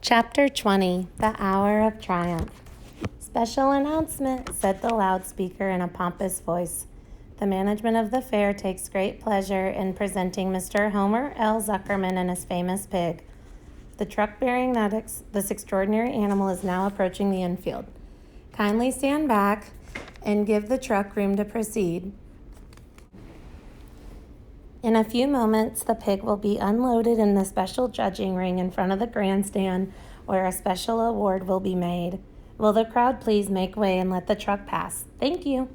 Chapter 20, The Hour of Triumph. Special announcement, said the loudspeaker in a pompous voice. The management of the fair takes great pleasure in presenting Mr. Homer L. Zuckerman and his famous pig. The truck bearing this extraordinary animal is now approaching the infield. Kindly stand back and give the truck room to proceed. In a few moments, the pig will be unloaded in the special judging ring in front of the grandstand where a special award will be made. Will the crowd please make way and let the truck pass? Thank you.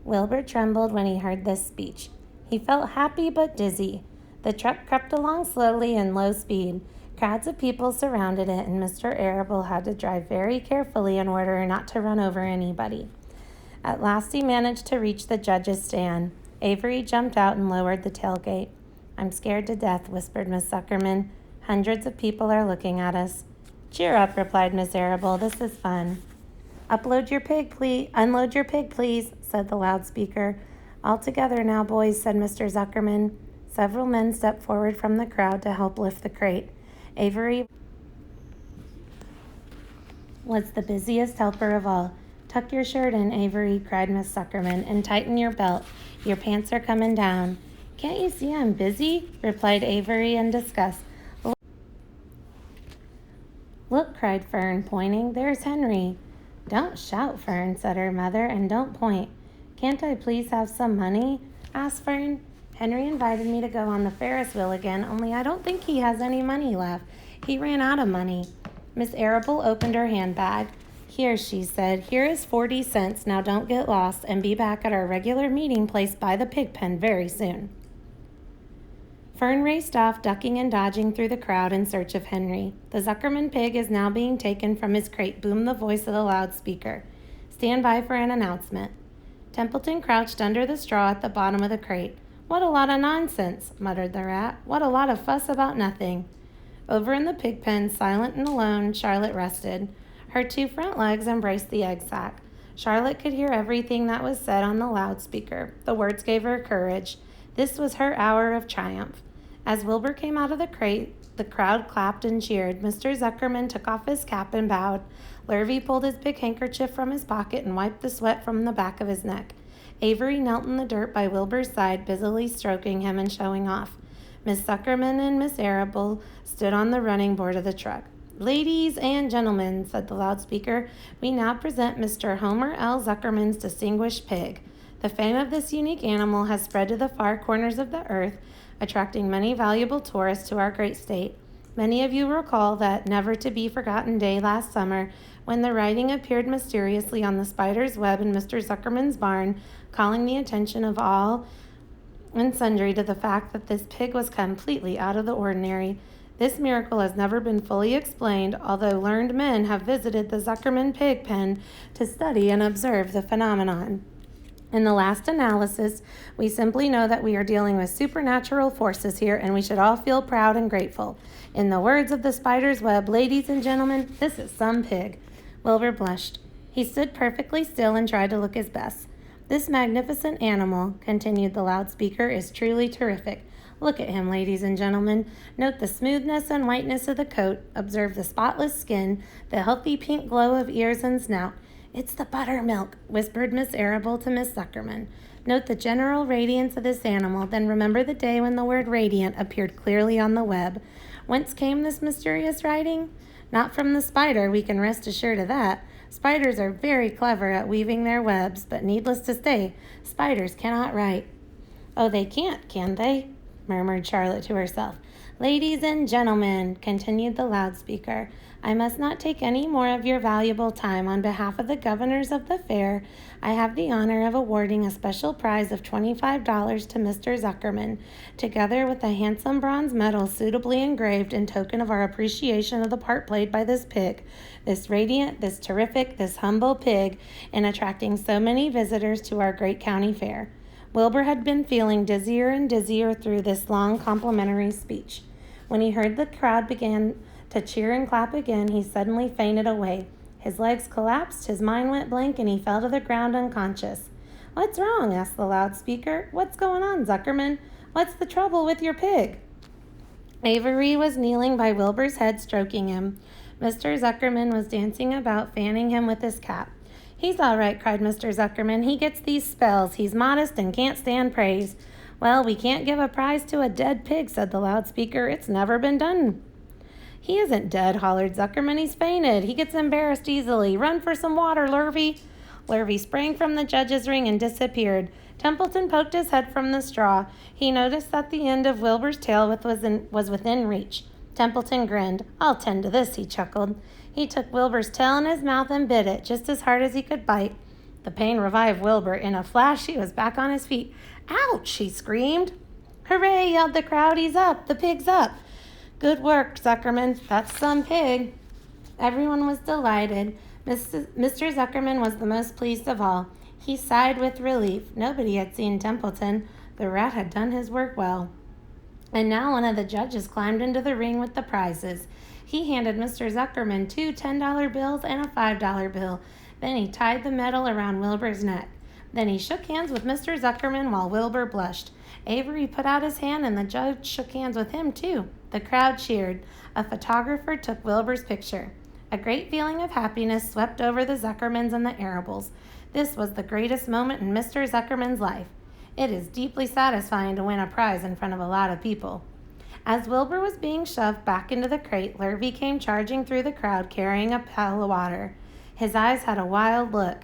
Wilbur trembled when he heard this speech. He felt happy but dizzy. The truck crept along slowly in low speed. Crowds of people surrounded it, and Mr. Arable had to drive very carefully in order not to run over anybody. At last he managed to reach the judge's stand. Avery jumped out and lowered the tailgate. I'm scared to death, whispered Miss Zuckerman. Hundreds of people are looking at us. Cheer up, replied Miss Arable. This is fun. Unload your pig, please, said the loudspeaker. All together now, boys, said Mr. Zuckerman. Several men stepped forward from the crowd to help lift the crate. Avery was the busiest helper of all. Tuck your shirt in, Avery, cried Miss Zuckerman, and tighten your belt. Your pants are coming down. Can't you see I'm busy? Replied Avery in disgust. Look, cried Fern, pointing. There's Henry. Don't shout, Fern, said her mother, and don't point. Can't I please have some money? Asked Fern. Henry invited me to go on the Ferris wheel again, only I don't think he has any money left. He ran out of money. Miss Arable opened her handbag. Here, she said, here is 40 cents. Now don't get lost and be back at our regular meeting place by the pig pen very soon. Fern raced off, ducking and dodging through the crowd in search of Henry. The Zuckerman pig is now being taken from his crate, boomed the voice of the loudspeaker. Stand by for an announcement. Templeton crouched under the straw at the bottom of the crate. What a lot of nonsense, muttered the rat. What a lot of fuss about nothing. Over in the pig pen, silent and alone, Charlotte rested. Her two front legs embraced the egg sack. Charlotte could hear everything that was said on the loudspeaker. The words gave her courage. This was her hour of triumph. As Wilbur came out of the crate, the crowd clapped and cheered. Mr. Zuckerman took off his cap and bowed. Lurvy pulled his big handkerchief from his pocket and wiped the sweat from the back of his neck. Avery knelt in the dirt by Wilbur's side, busily stroking him and showing off. Miss Zuckerman and Miss Arable stood on the running board of the truck. Ladies and gentlemen, said the loudspeaker, we now present Mr. Homer L. Zuckerman's distinguished pig. The fame of this unique animal has spread to the far corners of the earth, attracting many valuable tourists to our great state. Many of you recall that never-to-be-forgotten day last summer when the writing appeared mysteriously on the spider's web in Mr. Zuckerman's barn, calling the attention of all and sundry to the fact that this pig was completely out of the ordinary. This miracle has never been fully explained, although learned men have visited the Zuckerman pig pen to study and observe the phenomenon. In the last analysis, we simply know that we are dealing with supernatural forces here, and we should all feel proud and grateful. In the words of the spider's web, ladies and gentlemen, this is some pig. Wilbur blushed. He stood perfectly still and tried to look his best. This magnificent animal, continued the loudspeaker, is truly terrific. Look at him, ladies and gentlemen. Note the smoothness and whiteness of the coat. Observe the spotless skin, the healthy pink glow of ears and snout. It's the buttermilk, whispered Miss Arable to Miss Zuckerman. Note the general radiance of this animal, then remember the day when the word radiant appeared clearly on the web. Whence came this mysterious writing? Not from the spider, we can rest assured of that. Spiders are very clever at weaving their webs, but needless to say, spiders cannot write. Oh, they can't, can they? Murmured Charlotte to herself. Ladies and gentlemen, continued the loudspeaker, I must not take any more of your valuable time. On behalf of the governors of the fair, I have the honor of awarding a special prize of $25 to Mr. Zuckerman, together with a handsome bronze medal suitably engraved in token of our appreciation of the part played by this pig, this radiant, this terrific, this humble pig, in attracting so many visitors to our great county fair. Wilbur had been feeling dizzier and dizzier through this long complimentary speech. When he heard the crowd begin to cheer and clap again, he suddenly fainted away. His legs collapsed, his mind went blank, and he fell to the ground unconscious. What's wrong? Asked the loudspeaker. What's going on, Zuckerman? What's the trouble with your pig? Avery was kneeling by Wilbur's head, stroking him. Mr. Zuckerman was dancing about, fanning him with his cap. "He's all right," cried Mr. Zuckerman. "He gets these spells. He's modest and can't stand praise." "Well, we can't give a prize to a dead pig," said the loudspeaker. "It's never been done." "He isn't dead," hollered Zuckerman. "He's fainted. He gets embarrassed easily. Run for some water, Lurvy." Lurvy sprang from the judge's ring and disappeared. Templeton poked his head from the straw. He noticed that the end of Wilbur's tail was within reach. Templeton grinned. "I'll tend to this," he chuckled. He took Wilbur's tail in his mouth and bit it just as hard as he could bite. The pain revived Wilbur. In a flash, he was back on his feet. "Ouch!" he screamed. "Hooray!" yelled the crowd. "He's up! The pig's up!" "Good work, Zuckerman. That's some pig." Everyone was delighted. Mr. Zuckerman was the most pleased of all. He sighed with relief. Nobody had seen Templeton. The rat had done his work well. And now one of the judges climbed into the ring with the prizes. He handed Mr. Zuckerman 2 $10 bills and a $5 bill. Then he tied the medal around Wilbur's neck. Then he shook hands with Mr. Zuckerman while Wilbur blushed. Avery put out his hand and the judge shook hands with him too. The crowd cheered. A photographer took Wilbur's picture. A great feeling of happiness swept over the Zuckermans and the Arables. This was the greatest moment in Mr. Zuckerman's life. It is deeply satisfying to win a prize in front of a lot of people. As Wilbur was being shoved back into the crate, Lurvy came charging through the crowd carrying a pail of water. His eyes had a wild look.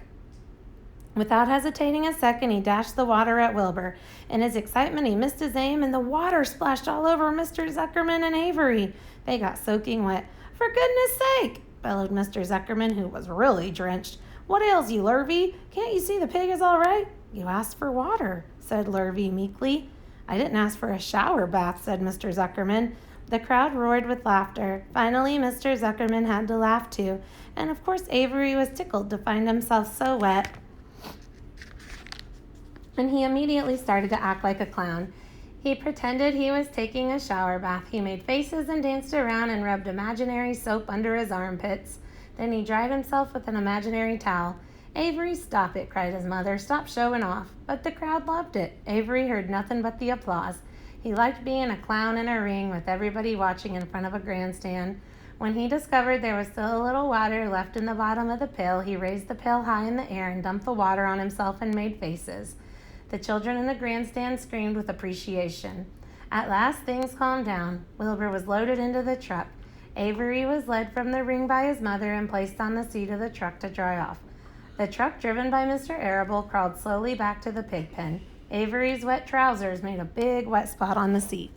Without hesitating a second, he dashed the water at Wilbur. In his excitement, he missed his aim, and the water splashed all over Mr. Zuckerman and Avery. They got soaking wet. "For goodness sake!" bellowed Mr. Zuckerman, who was really drenched. "What ails you, Lurvy? Can't you see the pig is all right?" "You asked for water," said Lurvy meekly. "I didn't ask for a shower bath," said Mr. Zuckerman. The crowd roared with laughter. Finally, Mr. Zuckerman had to laugh too, and of course Avery was tickled to find himself so wet. And he immediately started to act like a clown. He pretended he was taking a shower bath. He made faces and danced around and rubbed imaginary soap under his armpits. Then he dried himself with an imaginary towel. "Avery, stop it," cried his mother. "Stop showing off." But the crowd loved it. Avery heard nothing but the applause. He liked being a clown in a ring with everybody watching in front of a grandstand. When he discovered there was still a little water left in the bottom of the pail, he raised the pail high in the air and dumped the water on himself and made faces. The children in the grandstand screamed with appreciation. At last, things calmed down. Wilbur was loaded into the truck. Avery was led from the ring by his mother and placed on the seat of the truck to dry off. The truck, driven by Mr. Arable, crawled slowly back to the pig pen. Avery's wet trousers made a big wet spot on the seat.